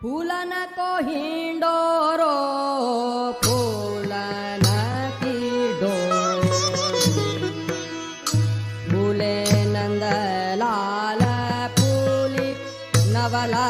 फूलन को हिंडोरो फूलन की डोरी फूले नंद लाल फूली नवला